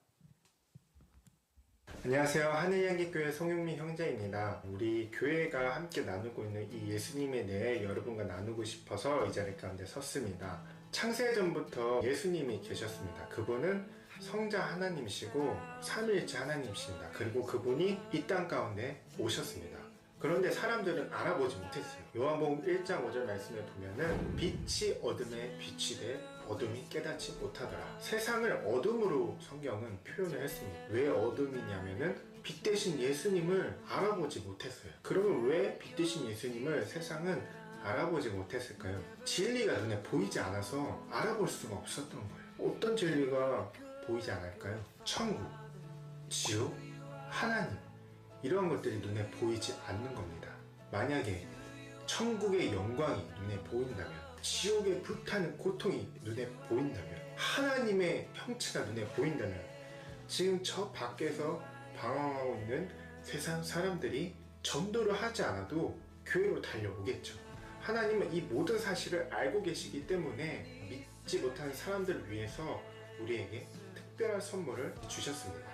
안녕하세요. 하늘향기교회 송영민 형제입니다. 우리 교회가 함께 나누고 있는 이 예수님에 대해 여러분과 나누고 싶어서 이 자리 가운데 섰습니다. 창세전부터 예수님이 계셨습니다. 그분은 성자 하나님이시고 삼위일체 하나님이십니다. 그리고 그분이 이 땅 가운데 오셨습니다. 그런데 사람들은 알아보지 못했어요. 요한복음 1장 5절 말씀에 보면은 빛이 어둠에 빛이 돼 어둠이 깨닫지 못하더라. 세상을 어둠으로 성경은 표현을 했습니다. 왜 어둠이냐면은 빛 대신 예수님을 알아보지 못했어요. 그러면 왜 빛 대신 예수님을 세상은 알아보지 못했을까요? 진리가 눈에 보이지 않아서 알아볼 수가 없었던 거예요. 어떤 진리가 보이지 않을까요? 천국, 지옥, 하나님, 이런 것들이 눈에 보이지 않는 겁니다. 만약에 천국의 영광이 눈에 보인다면, 지옥의 불타는 고통이 눈에 보인다면, 하나님의 형체가 눈에 보인다면, 지금 저 밖에서 방황하고 있는 세상 사람들이 전도를 하지 않아도 교회로 달려오겠죠. 하나님은 이 모든 사실을 알고 계시기 때문에 믿지 못하는 사람들을 위해서 우리에게 특별한 선물을 주셨습니다.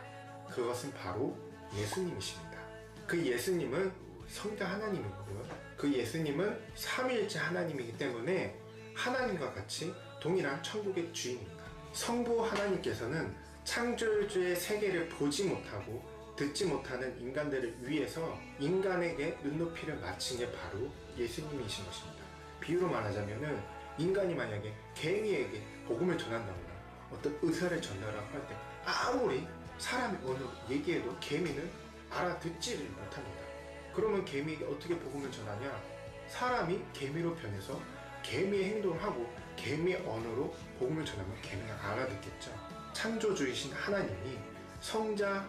그것은 바로 예수님이십니다. 그 예수님은 성자 하나님이고요. 그 예수님은 삼위일체 하나님이기 때문에 하나님과 같이 동일한 천국의 주인입니다. 성부 하나님께서는 창조주의 세계를 보지 못하고 듣지 못하는 인간들을 위해서 인간에게 눈높이를 맞춘 게 바로 예수님이신 것입니다. 비유로 말하자면은 인간이 만약에 개미에게 복음을 전한다거나 어떤 의사를 전달하고 할 때 아무리 사람의 언어로 얘기해도 개미는 알아듣지를 못합니다. 그러면 개미에게 어떻게 복음을 전하냐? 사람이 개미로 변해서 개미의 행동을 하고 개미의 언어로 복음을 전하면 개미가 알아듣겠죠. 창조주이신 하나님이 성자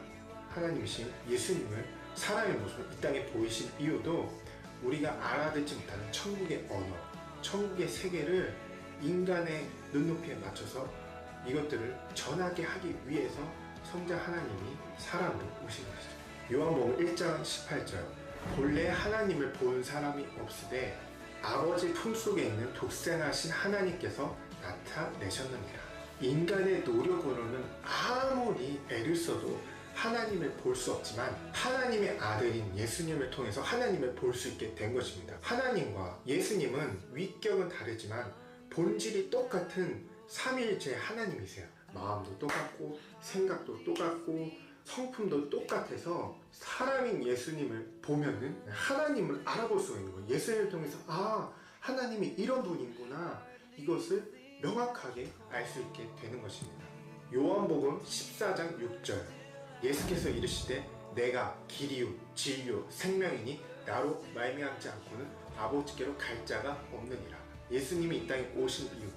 하나님이신 예수님을 사람의 모습으로 이 땅에 보이신 이유도 우리가 알아듣지 못하는 천국의 언어, 천국의 세계를 인간의 눈높이에 맞춰서 이것들을 전하게 하기 위해서 성자 하나님이 사람으로 오신 것이죠. 요한복음 1장 18절, 본래 하나님을 본 사람이 없으되 아버지 품속에 있는 독생하신 하나님께서 나타내셨느니라. 인간의 노력으로는 아무리 애를 써도 하나님을 볼 수 없지만 하나님의 아들인 예수님을 통해서 하나님을 볼 수 있게 된 것입니다. 하나님과 예수님은 위격은 다르지만 본질이 똑같은 삼위일체 하나님이세요. 마음도 똑같고 생각도 똑같고 성품도 똑같아서 사람인 예수님을 보면은 하나님을 알아볼 수가 있는 거예요. 예수님을 통해서 하나님이 이런 분이구나, 이것을 명확하게 알 수 있게 되는 것입니다. 요한복음 14장 6절, 예수께서 이르시되 내가 길이요 진리요 생명이니 나로 말미암지 않고는 아버지께로 갈 자가 없느니라. 예수님이 이 땅에 오신 이유,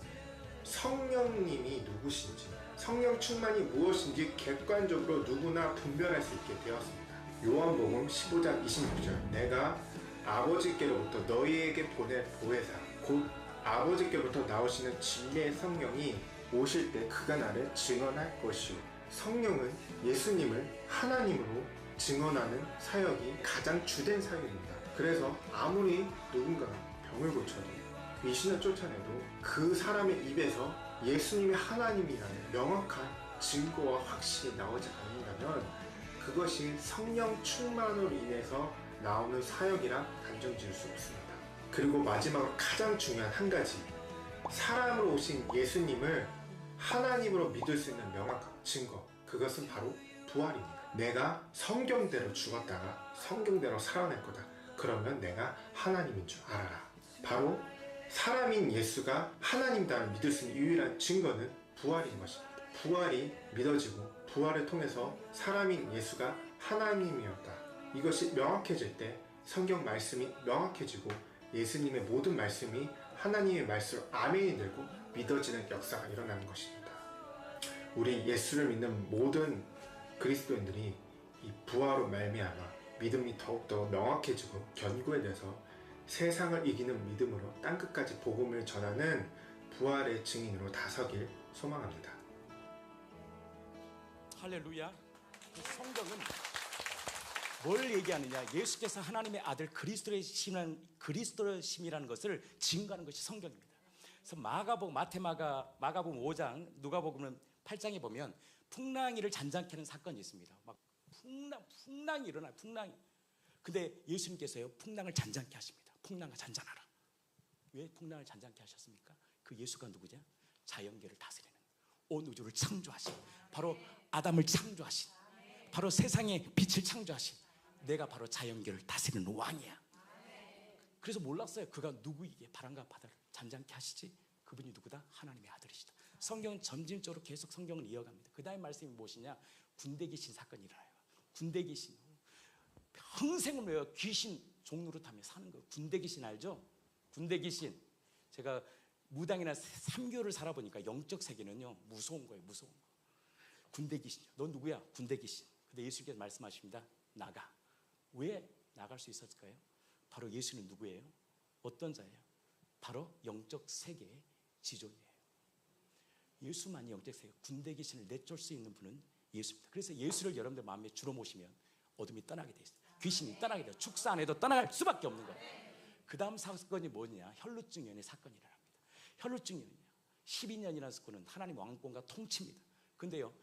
성령님이 누구신지, 성령 충만이 무엇인지 객관적으로 누구나 분별할 수 있게 되었습니다. 요한복음 15장 26절, 내가 아버지께로부터 너희에게 보낼 보혜사 곧 아버지께로부터 나오시는 진리의 성령이 오실 때 그가 나를 증언할 것이요. 성령은 예수님을 하나님으로 증언하는 사역이 가장 주된 사역입니다. 그래서 아무리 누군가가 병을 고쳐도 귀신을 쫓아내도 그 사람의 입에서 예수님이 하나님이라는 명확한 증거와 확신이 나오지 않는다면 그것이 성령 충만으로 인해서 나오는 사역이라 단정 지을 수 없습니다. 그리고 마지막으로 가장 중요한 한 가지, 사람으로 오신 예수님을 하나님으로 믿을 수 있는 명확한 증거, 그것은 바로 부활입니다. 내가 성경대로 죽었다가 성경대로 살아날 거다. 그러면 내가 하나님인 줄 알아라. 바로 사람인 예수가 하나님이라는 믿을 수 있는 유일한 증거는 부활인 것입니다. 부활이 믿어지고 부활을 통해서 사람인 예수가 하나님이었다. 이것이 명확해질 때 성경 말씀이 명확해지고 예수님의 모든 말씀이 하나님의 말씀으로 아멘이 되고 믿어지는 역사가 일어나는 것입니다. 우리 예수를 믿는 모든 그리스도인들이 이 부활로 말미암아 믿음이 더욱더 명확해지고 견고해져서 세상을 이기는 믿음으로 땅끝까지 복음을 전하는 부활의 증인으로 다서길 소망합니다. 할렐루야. 그 성경은 뭘 얘기하느냐? 예수께서 하나님의 아들 그리스도의 심이라는 것을 증거하는 것이 성경입니다. 그래서 마가복음, 마가복음 5장, 누가복음은 8장에 보면 풍랑이를 잔잔케 하는 사건이 있습니다. 막 풍랑이 일어나요. 풍랑이. 근데 예수님께서요, 풍랑을 잔잔케 하십니다. 풍랑아 잔잔하라. 왜 풍랑을 잔잔케 하셨습니까? 그 예수가 누구냐? 자연계를 다스리는, 온 우주를 창조하신, 바로 아담을 창조하신, 바로 세상의 빛을 창조하신, 내가 바로 자연계를 다스리는 왕이야. 그래서 몰랐어요. 그가 누구이기에 바람과 바다를 잔잔케 하시지? 그분이 누구다? 하나님의 아들이시다. 성경은 점진적으로 계속 성경을 이어갑니다. 그 다음 말씀이 무엇이냐? 군대 귀신 사건이 일어나요. 군대 귀신, 평생을 외워 귀신 종노릇하며 사는 거예요. 군대 귀신 알죠? 군대 귀신. 제가 무당이나 3개월을 살아보니까 영적 세계는요, 무서운 거예요. 무서운 거. 군대 귀신. 너 누구야? 군대 귀신. 근데 예수님께서 말씀하십니다. 나가. 왜 나갈 수 있었을까요? 바로 예수는 누구예요? 어떤 자예요? 바로 영적 세계의 지존이에요. 예수만이 영적 세계, 군대 귀신을 내쫓을 수 있는 분은 예수입니다. 그래서 예수를 여러분들 마음에 주로 모시면 어둠이 떠나게 돼 있어요. 귀신이 떠나게 돼요. 축사 안 해도 떠나갈 수밖에 없는 거예요. 그 다음 사건이 뭐냐? 혈루증연의 사건이 일어납니다. 혈루증연이요, 12년이라는 사건은 하나님 왕권과 통치입니다. 근데요,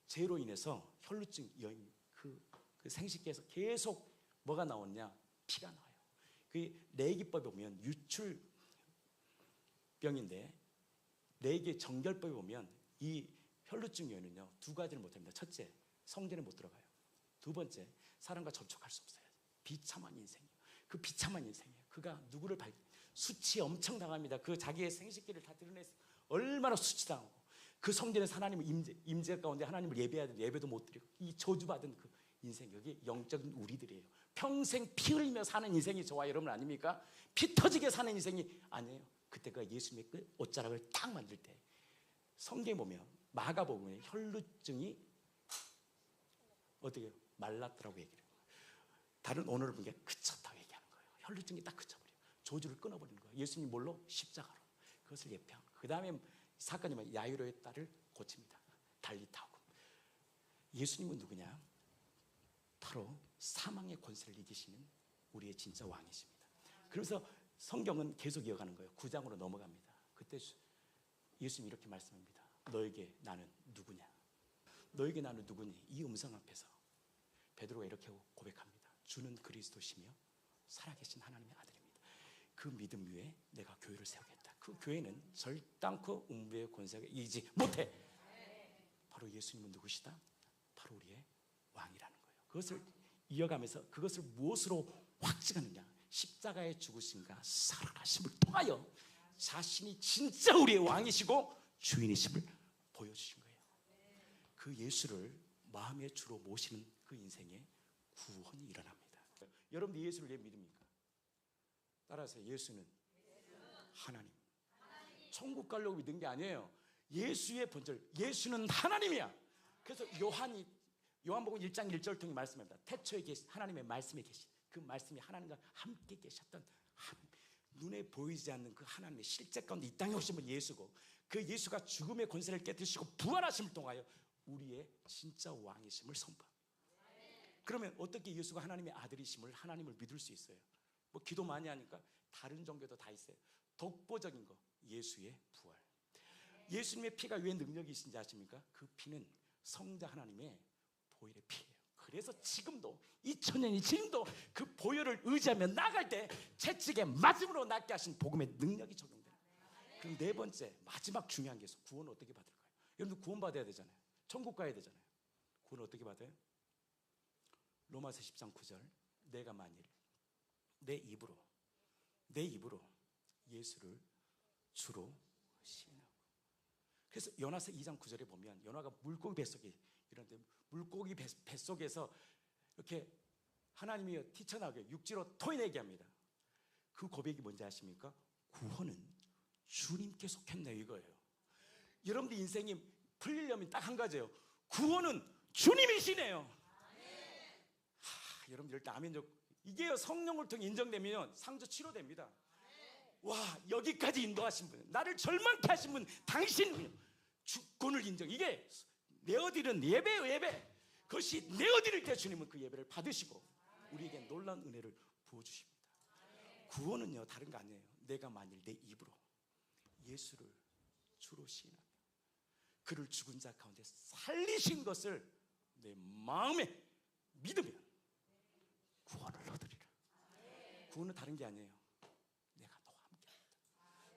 죄로 인해서 혈루증 여인, 그 생식기에서 계속 뭐가 나오냐? 피가 나와요. 그 레이기법에 보면 유출병인데, 레이기 정결법에 보면 이 혈루증 여인은요, 두 가지를 못합니다. 첫째, 성전에 못 들어가요. 두 번째, 사람과 접촉할 수 없어요. 비참한 인생이에요. 그 비참한 인생이에요. 그가 누구를 수치 엄청 당합니다. 그 자기의 생식기를 다 드러내서 얼마나 수치당하고, 그 성전에서 하나님의 임재 가운데 하나님을 예배해야 되는데 예배도 못 드리고, 이 저주받은 그 인생, 여기 영적인 우리들이에요. 평생 피 흘리며 사는 인생이 저와 여러분 아닙니까? 피 터지게 사는 인생이 아니에요. 그때가 예수님의 그 옷자락을 딱 만들 때 성경에 보면 마가복음에 혈루증이 어떻게 해요? 말랐더라고 얘기를 해요. 다른 언어를 보니까 그쳤다고 얘기하는 거예요. 혈루증이 딱 그쳐버려요. 조주를 끊어버리는 거예요. 예수님 뭘로? 십자가로. 그것을 예표한 거예요. 그 다음에 사건이 뭐예요? 야이로의 딸을 고칩니다. 달리타고. 예수님은 누구냐? 바로 사망의 권세를 이기시는 우리의 진짜 왕이십니다. 그래서 성경은 계속 이어가는 거예요. 9장으로 넘어갑니다. 그때 예수님이 이렇게 말씀합니다. 너에게 나는 누구냐? 너에게 나는 누구니? 이 음성 앞에서 베드로가 이렇게 고백합니다. 주는 그리스도시며 살아계신 하나님의 아들입니다. 그 믿음 위에 내가 교회를 세우겠다. 그 교회는 절단코 음부의 권세가 이기지 못해. 바로 예수님은 누구시다? 바로 우리의 왕이라는 거예요. 그것을 이어가면서 그것을 무엇으로 확증하느냐? 십자가의 죽으심과 살아나심을 통하여 자신이 진짜 우리의 왕이시고 주인이심을 보여주신 거예요. 그 예수를 마음의 주로 모시는 그 인생에 구원이 일어납니다. 여러분들 예수를 왜 믿습니까? 따라서 예수는 하나님. 천국 가려고 믿은 게 아니에요. 예수의 본질, 예수는 하나님이야. 그래서 요한복음 1장 1절 통해 말씀합니다. 태초에 계신 하나님의 말씀에 계신 그 말씀이 하나님과 함께 계셨던 하나님, 눈에 보이지 않는 그 하나님의 실제 가운데 이 땅에 오신 분 예수고, 그 예수가 죽음의 권세를 깨뜨리시고 부활하심을 통하여 우리의 진짜 왕이심을 선포합니다. 그러면 어떻게 예수가 하나님의 아들이심을, 하나님을 믿을 수 있어요? 뭐 기도 많이 하니까 다른 종교도 다 있어요. 독보적인 거, 예수의 부활. 예수님의 피가 왜 능력이 있는지 아십니까? 그 피는 성자 하나님의 보혈의 피예요. 그래서 지금도 2000년이 지금도 그 보혈을 의지하며 나갈 때 채찍에 맞음으로 낫게 하신 복음의 능력이 적용돼요. 그럼 네 번째 마지막 중요한 게 있어요. 구원을 어떻게 받을까요? 여러분들 구원 받아야 되잖아요. 천국 가야 되잖아요. 구원 어떻게 받아요? 로마서 13장 9절 내가 만일 내 입으로 예수를 주로 시인하고. 그래서 요나서 2장 9절에 보면 요나가 물고기 뱃속에 이런데 물고기 뱃속에서 이렇게 하나님이 뛰쳐나오게 육지로 토해내게 합니다. 그 고백이 뭔지 아십니까? 구원은 주님께 속했네요 이거예요. 여러분들 인생이 풀리려면 딱 한 가지예요. 구원은 주님이시네요. 여러분들 일단 아멘. 이게요 성령을 통해 인정되면 상조 치료됩니다. 와, 여기까지 인도하신 분, 나를 절망케 하신 분 당신은요 주권을 인정. 이게 내어드리는 예배예요. 예배. 그것이 내어드릴 때 주님은 그 예배를 받으시고 우리에게 놀라운 은혜를 부어주십니다. 구원은요 다른 거 아니에요. 내가 만일 내 입으로 예수를 주로 시인하며 그를 죽은 자 가운데 살리신 것을 내 마음에 믿으면 구원을 얻으리라. 구원은 다른 게 아니에요. 내가 너와 함께하리라.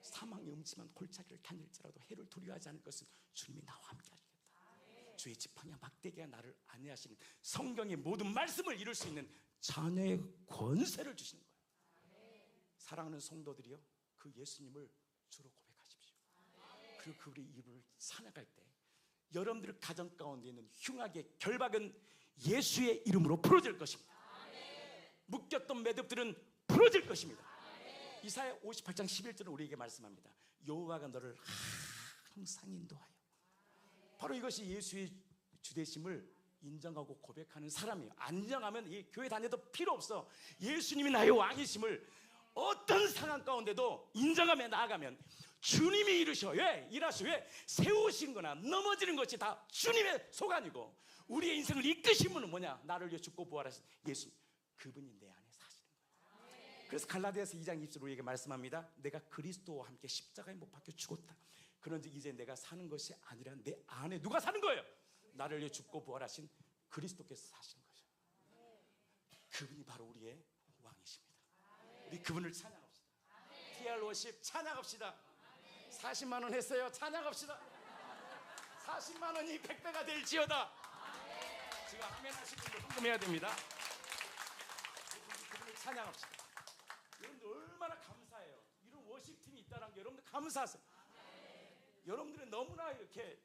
사망의 음침한 골짜기를 다닐지라도 해를 두려워하지 않을 것은 주님이 나와 함께하리겠다. 주의 지팡이와 막대기가 나를 안위하시는 성경의 모든 말씀을 이룰 수 있는 자녀의 권세를 주시는 거예요. 사랑하는 성도들이요 그 예수님을 주로 고백하십시오. 그리고 그들의 입을 살아갈 때 여러분들 가정 가운데 있는 흉악의 결박은 예수의 이름으로 풀어질 것입니다. 묶였던 매듭들은 풀어질 것입니다. 이사야 58장 11절은 우리에게 말씀합니다. 여호와가 너를 항상 인도하여. 바로 이것이 예수의 주되심을 인정하고 고백하는 사람이에요. 안정하면 이 교회 다녀도 필요 없어. 예수님이 나의 왕이심을 어떤 상황 가운데도 인정하며 나아가면 주님이 이루셔. 왜? 일하셔. 왜? 세우신 거나 넘어지는 것이 다 주님의 소관이고 우리의 인생을 이끄신 분은 뭐냐? 나를 위해 죽고 부활하신 예수님. 그분이 내 안에 사시는 거예요. 그래서 갈라디아서 2장 20절 우리에게 말씀합니다. 내가 그리스도와 함께 십자가에 못 박혀 죽었다. 그런즉 이제 내가 사는 것이 아니라 내 안에 누가 사는 거예요? 나를 위해 죽고 부활하신 그리스도께서 사시는 거죠. 그분이 바로 우리의 왕이십니다. 우리 그분을 찬양합시다. TR 워십 찬양합시다. 40만 원 했어요. 찬양합시다. 40만 원이 100배가 될지어다. 지금 아멘 하실 분들 헌금해야 됩니다. 그분을 찬양합시다. 여러분들 얼마나 감사해요. 이런 워십팀이 있다는 게 여러분들 감사하세요. 여러분들은 너무나 이렇게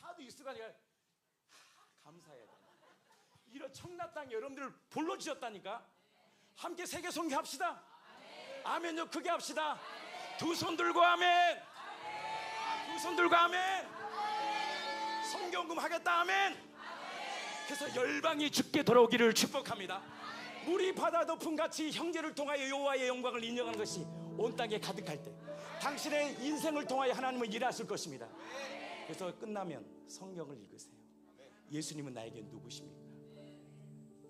하도 익숙하니까 감사해야 돼요. 이런 청라 땅에 여러분들을 불러주셨다니까. 함께 세계 선교합시다. 아멘요. 크게 합시다. 두 손 들고 아멘. 두 손 들고 아멘. 성경금 하겠다 아멘. 그래서 열방이 주께 돌아오기를 축복합니다. 물이 바다 덮음같이 형제를 통하여 여호와의 영광을 인정하는 것이 온 땅에 가득할 때 당신의 인생을 통하여 하나님은 일하실 것입니다. 그래서 끝나면 성경을 읽으세요. 예수님은 나에게 누구십니까?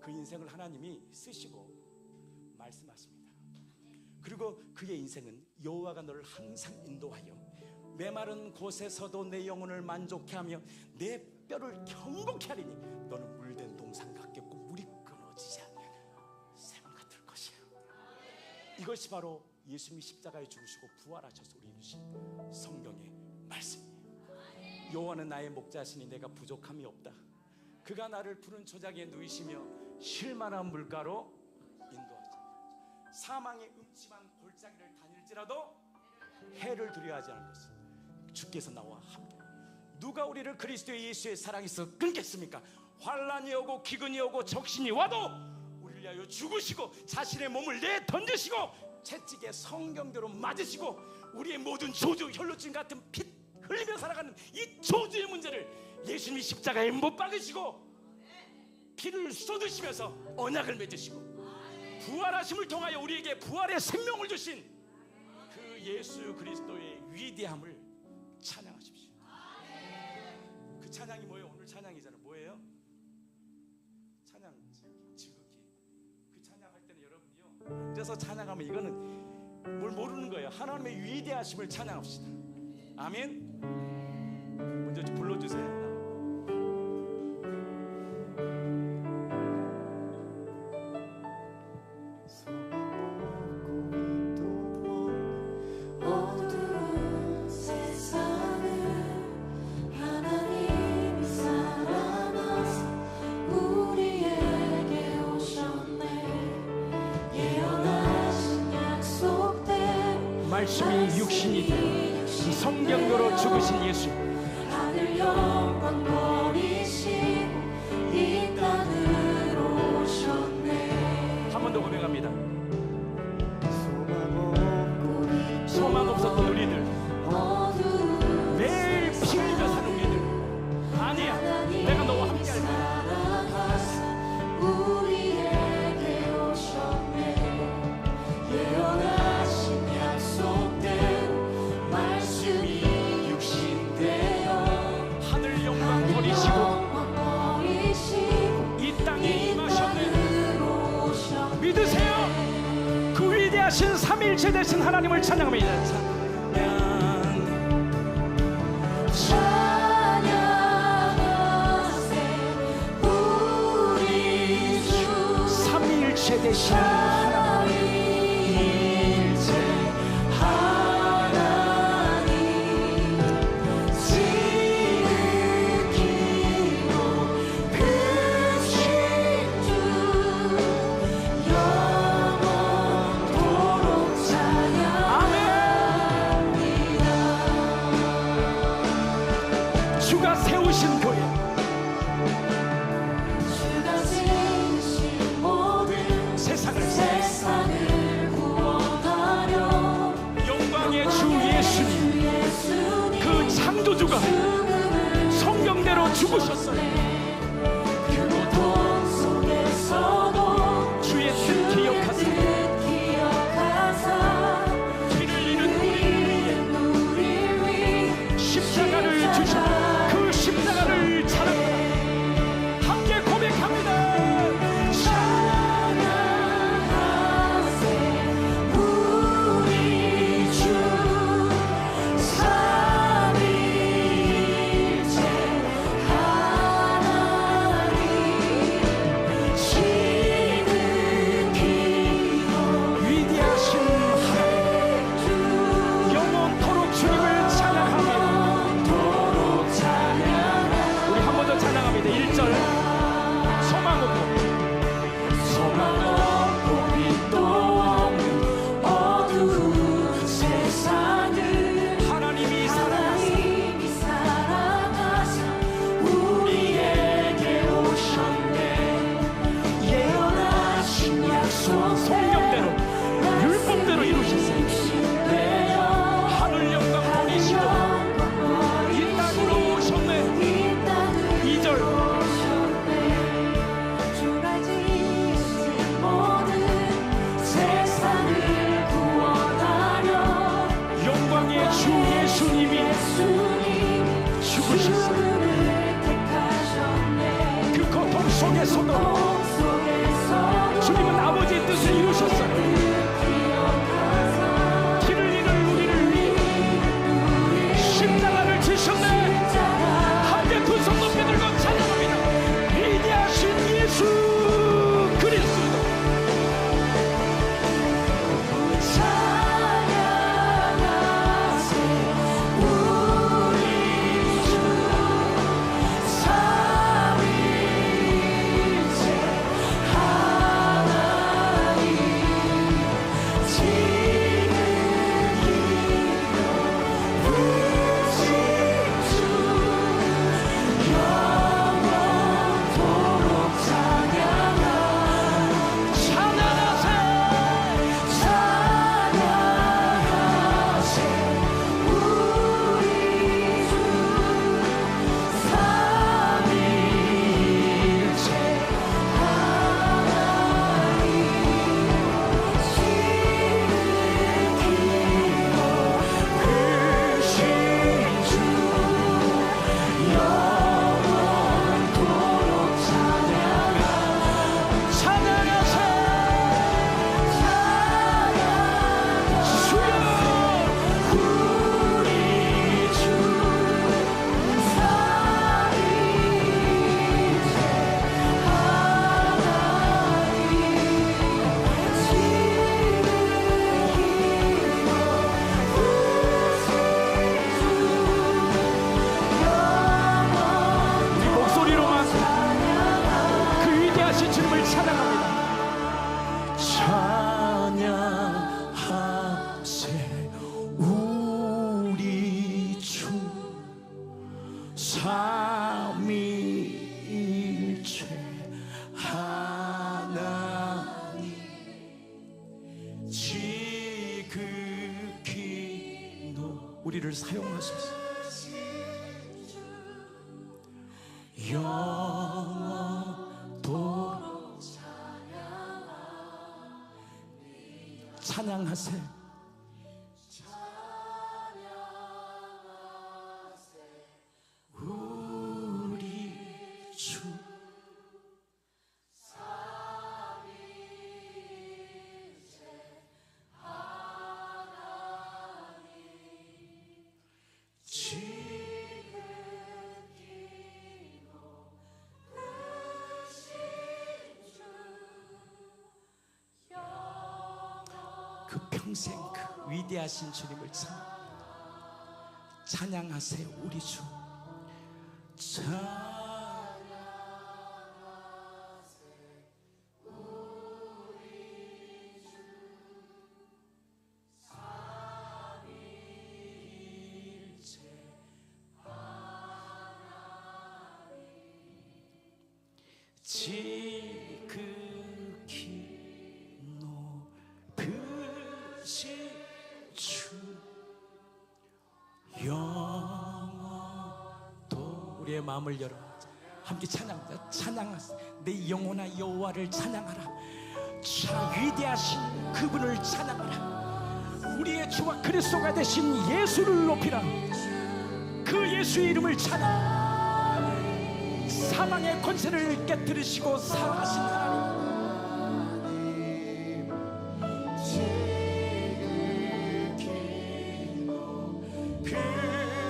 그 인생을 하나님이 쓰시고 말씀하십니다. 그리고 그의 인생은 여호와가 너를 항상 인도하여 메마른 곳에서도 내 영혼을 만족케 하며 내 뼈를 경고케 하리니 너는 물된 동산 같겠고 물이 끊어지지 않는 새만 같을 것이야. 이것이 바로 예수님이 십자가에 죽으시고 부활하셔서 우리 주신 성경의 말씀이에요. 여호와는 나의 목자시니 내가 부족함이 없다. 그가 나를 푸른 초장에 누이시며 쉴만한 물가로 인도하시다. 사망의 음침한 골짜기를 다닐지라도 해를 두려워하지 않을 것은 주께서 나와 함께. 누가 우리를 그리스도의 예수의 사랑에서 끊겠습니까? 환난이 오고 기근이 오고 적신이 와도 우리를 위하여 죽으시고 자신의 몸을 내던지시고 채찍에 성경대로 맞으시고 우리의 모든 저주 혈루증 같은 피 흘리며 살아가는 이 저주의 문제를 예수님이 십자가에 못 박으시고 피를 쏟으시면서 언약을 맺으시고 부활하심을 통하여 우리에게 부활의 생명을 주신 그 예수 그리스도의 위대함을 찬양하십시오. 그 찬양이 뭐예요? 오늘 찬양이잖아요. 뭐예요? 찬양 지극히. 그 찬양할 때는 여러분이요 앉아서 찬양하면 이거는 뭘 모르는 거예요. 하나님의 위대하심을 찬양합시다. 아멘. 말씀이 육신이 되어 성경으로 죽으신 예수, 하늘 영광 버리시고 이 땅으로 오셨네. 한 번 더 고백합니다. 소망 없고 소망 없었던 우리들, 어두운 매일 피 흘려 사는 우리들, 아니야, 내가 너와 함께 할 거야. 우리에게 오셨네. 예언하신 약속대로 말씀이 육신되어 하늘 영광 버리시고 이 땅에 임하셨네. 믿으세요. 그 위대하신 삼위일체 되신 하나님을 찬양합니다. 찬양하세 우리 주 삼위일체 되신 하나님, 삼위일체 하나님 지극히도 크신 주 영원토록 찬양합니다. 주가 세우신 교회, 주가 지으신 모든 세상을 세상을 구원하려 영광의 주 예수님, 그 창조주가 성경대로 죽으셨어요. 그 고통 속에서도 주의 뜻 기억하세요. 기억하사 피를 흘리는 우리 우리를 위해 십자가를 주셨고 그 십자가를 찬양합니다. 함께 고백합니다. 찬양하세 우리 주 삼위일체 하나님 지극히도 위대하신 하나님, 영원토록 주님을 찬양합니다. 영원토록 찬양하세. 우리 한 번 더 찬양합니다. 1절 소망 없고 소망 없고 빛도 없는 어두운 세상을 하나님이 하나님이 사랑하사 우리에게 오셨네. 예언하신 약속 성경대로 율법대로 이루셨어요. 하늘 영광 버리시고 이 땅으로 오셨네. 2절 주가 지으신 모든 세상을 구원하려 영광의 주 예수님이 예수님 죽으셨어요. 죽음을 택하셨네. 그 고통 속에서도 주님은 아버지의 뜻을 이루셨어요. 피를 흘리는 우리를 위해 십자가를 지셨네. 함께 두 손 높이 들고 찬양합니다. 위대하신 예수 그리스도. 찬양하세 우리 주 삼위일체 하나님 지극히도 크신 주 영원토록 찬양하세. 찬양하세 우리 주 삼위일체 하나님 지극히도 크신 주 영원토록 찬양하세. 우리 주 삼위일체 하나님 우리 목소리로만 그 위대하신 주님을 찬양합니다. 찬양하세 우리를 사용하소서. 영원토록 찬양하세. 우리 주 그 평생 그 위대하신 주님을 찬양하세요. 우리 주 지극히 높으신 주 영원토록. 우리의 마음을 열어 함께 찬양하세. 내 영혼아 여호와를 찬양하라. 자 위대하신 그분을 찬양하라. 우리의 주와 그리스도가 되신 예수를 높이라. 그 예수의 이름을 찬양. 사망의 권세를 깨뜨리시고 살아가신 하나님,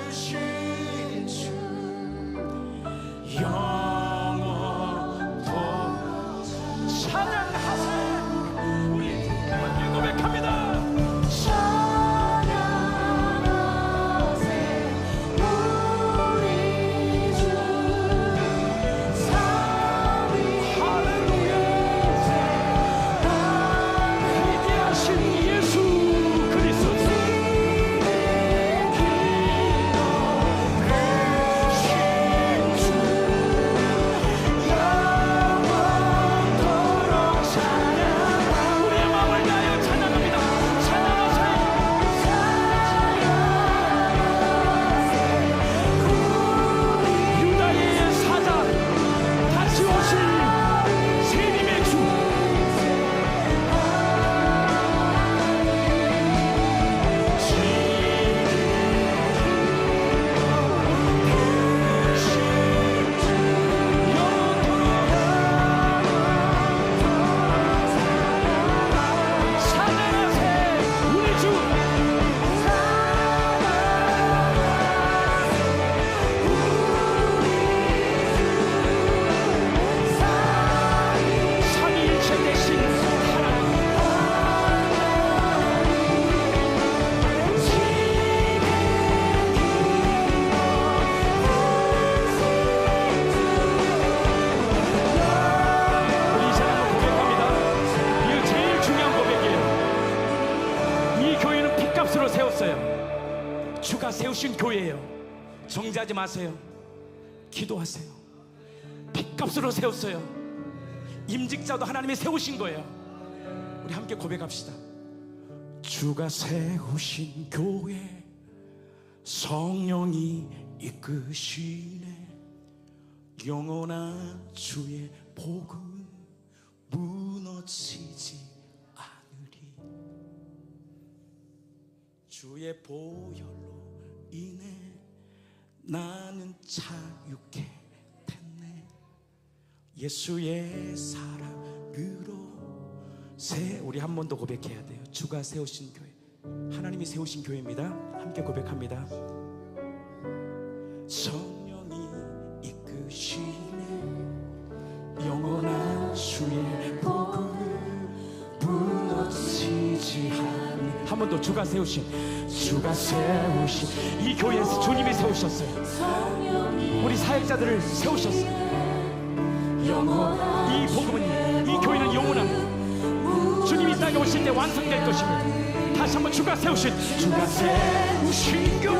크신 주 영원토록 찬양하세. 우리 함께 고백합니다. 주가 세우신 교회예요. 정지하지 마세요. 기도하세요. 핏값으로 세웠어요. 임직자도 하나님이 세우신 거예요. 우리 함께 고백합시다. 주가 세우신 교회, 성령이 이끄시네. 영원한 주의 복음 무너지지 않으리. 주의 보혈로 인해 나는 자유케 됐네. 예수의 사랑으로 우리 한 번 더 고백해야 돼요. 주가 세우신 교회, 하나님이 세우신 교회입니다. 함께 고백합니다. 성령이 이끄시네. 영원한 주의 복음 무너지지 않는. 한 번 더. 주가 세우신 이 교회에서 주님이 세우셨어요. 우리 사역자들을 세우셨어요. 이 복음은, 이 교회는 영원한 주님이 이 땅에 오실 때 완성될 것입니다. 다시 한번 주가 세우신 교회,